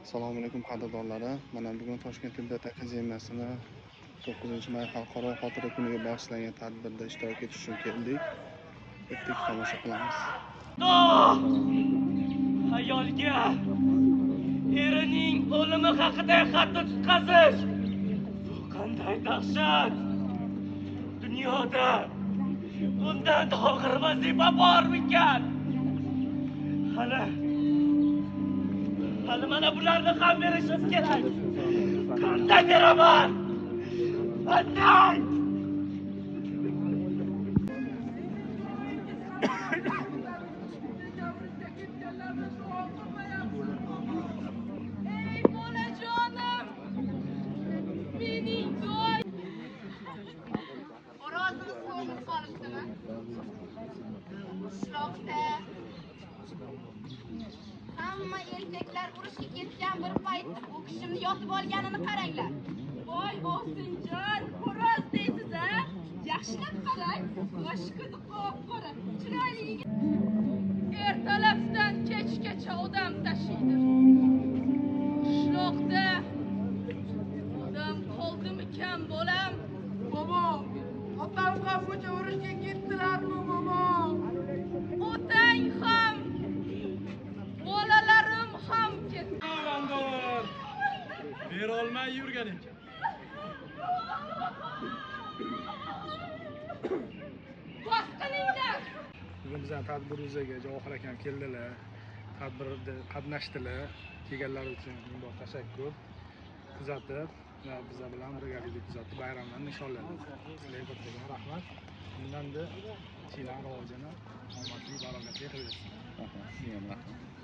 Assalomu alaykum qadrdonlari. Mana bugun Toshkent tibbiyot akademiyasini 9-may xalqaro xotira kuniga bag'ishlangan tadbirda ishtirok etish uchun keldik. Ketdik, tomosha qilamiz. Ayolga erining o'limi haqida xatni tutqazish. Bu qanday dahshat! Dunyoda bundan og'ir vazifa bormikan? Hali mana bularni ham berishimiz kerak. Qanday beraman? Qanday? Ey bolajonim, mening do'y. Orozimiz so'mib qolibdimi? Qishloqda hamma erkaklar urushga ketgan bir payt bu kishimni yotib olganini qaranglar. Voy Osinjon, xo'roz deysiz-a? Yaxshilab qarang, boshi ko'zi qop-qora, chiroyli yigit. Ertalabdan kechgacha odam tashiydi. Qishloqda odam qoldimikan bolam? Bobo, otam qafgacha urushga ketdilarmi, bobo? Otang ham, bolalarim ham ketdi. Bandor, berolmay yurgan ekan. Bosqininglar. Bugun bizning tadbirimizga Javohir akam keldilar. Tadbirda qatnashdilar. Kelganlari uchun ming tashakkur. Kuzatib, bizlar bilan birgalikda kuzatib bayramlarni nishonladik. Sizlarga ko'p rahmat. Bundan-da Chilon rivojini omadli barobatli qilasiz. Rahmat.